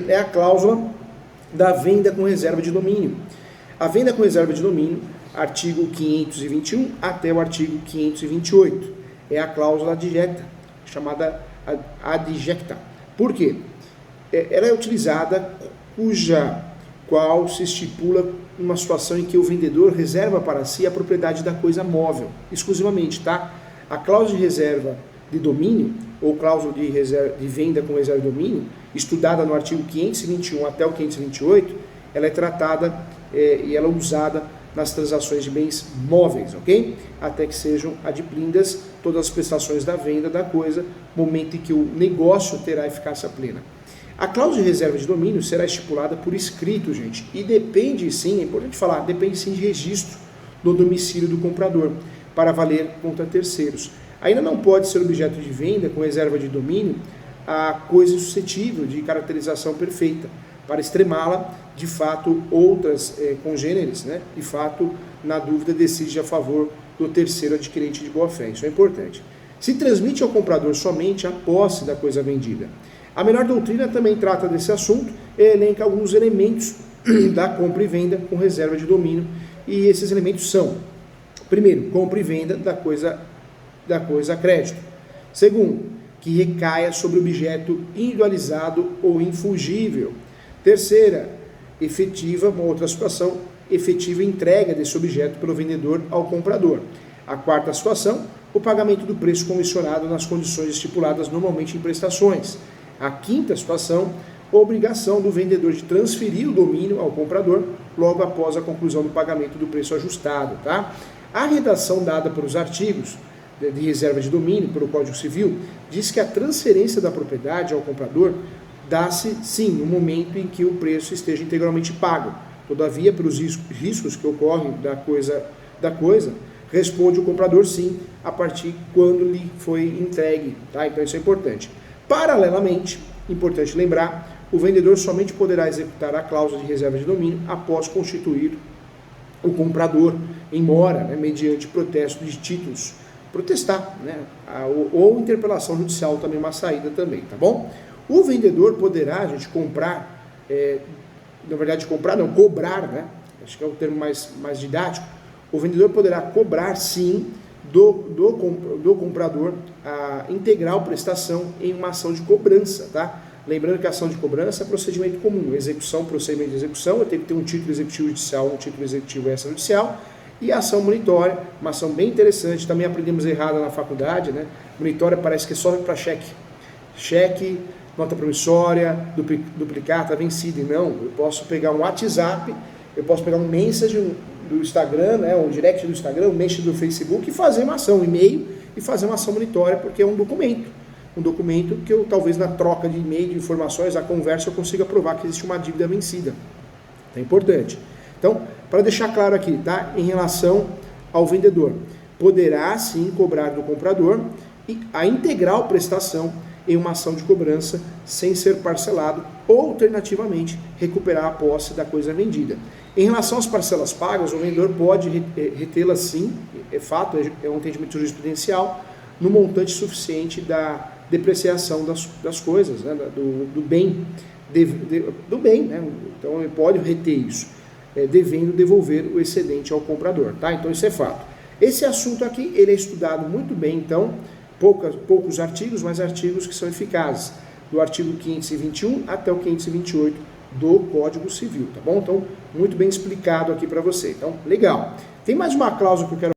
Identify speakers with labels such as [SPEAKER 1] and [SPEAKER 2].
[SPEAKER 1] é a cláusula da venda com reserva de domínio. A venda com reserva de domínio, artigo 521 até o artigo 528. É a cláusula adjecta, chamada adjecta. Por quê? Ela é utilizada qual se estipula uma situação em que o vendedor reserva para si a propriedade da coisa móvel, exclusivamente, tá? A cláusula de reserva de domínio, ou cláusula de venda com reserva de domínio, estudada no artigo 521 até o 528, ela é tratada e ela é usada nas transações de bens móveis, ok? Até que sejam adimplidas todas as prestações da venda da coisa, momento em que o negócio terá eficácia plena. A cláusula de reserva de domínio será estipulada por escrito, gente, e depende sim, é importante falar, depende sim de registro do domicílio do comprador, para valer contra terceiros. Ainda não pode ser objeto de venda com reserva de domínio a coisa suscetível de caracterização perfeita, para extremá-la, de fato, outras congêneres, né, de fato, na dúvida, decide a favor do terceiro adquirente de boa-fé. Isso é importante. Se transmite ao comprador somente a posse da coisa vendida. A menor doutrina também trata desse assunto e elenca alguns elementos da compra e venda com reserva de domínio, e esses elementos são: primeiro, compra e venda da coisa a crédito. Segundo, que recaia sobre objeto individualizado ou infungível. Terceira, efetiva, uma outra situação, efetiva entrega desse objeto pelo vendedor ao comprador. A quarta situação, o pagamento do preço comissionado nas condições estipuladas normalmente em prestações. A quinta situação, a obrigação do vendedor de transferir o domínio ao comprador logo após a conclusão do pagamento do preço ajustado, tá? A redação dada pelos artigos de reserva de domínio pelo Código Civil diz que a transferência da propriedade ao comprador dá-se, sim, no momento em que o preço esteja integralmente pago. Todavia, pelos riscos que ocorrem da coisa, responde o comprador sim, a partir quando lhe foi entregue, tá? Então isso é importante. Paralelamente, importante lembrar, o vendedor somente poderá executar a cláusula de reserva de domínio após constituir o comprador em mora, né, mediante protesto de títulos, protestar, né, ou interpelação judicial também, uma saída também, tá bom? O vendedor poderá, gente, comprar, na verdade comprar não, cobrar, né, acho que é o termo mais didático. O vendedor poderá cobrar sim do comprador a integral prestação em uma ação de cobrança, tá? Lembrando que a ação de cobrança é procedimento comum, execução, procedimento de execução, eu tenho que ter um título executivo judicial, um título executivo extrajudicial, e a ação monitória, uma ação bem interessante, também aprendemos errado na faculdade, né? Monitória parece que é só para cheque, nota promissória, duplicata, vencida, e não, eu posso pegar um WhatsApp, eu posso pegar um message do Instagram, né, um direct do Instagram, um message do Facebook e fazer uma ação, um e-mail e fazer uma ação monitória, porque é um documento que eu, talvez na troca de e-mail, de informações, a conversa, eu consiga provar que existe uma dívida vencida. É importante. Então, para deixar claro aqui, tá, em relação ao vendedor, poderá sim cobrar do comprador a integral prestação em uma ação de cobrança sem ser parcelado ou, alternativamente, recuperar a posse da coisa vendida. Em relação às parcelas pagas, o vendedor pode retê-las sim, é fato, é um entendimento jurisprudencial, no montante suficiente da depreciação das coisas, né, do bem, né? Então ele pode reter isso, devendo devolver o excedente ao comprador, tá? Então isso é fato. Esse assunto aqui, ele é estudado muito bem, então, poucos artigos, mas artigos que são eficazes, do artigo 521 até o 528 do Código Civil, tá bom? Então, muito bem explicado aqui para você. Então, legal. Tem mais uma cláusula que eu quero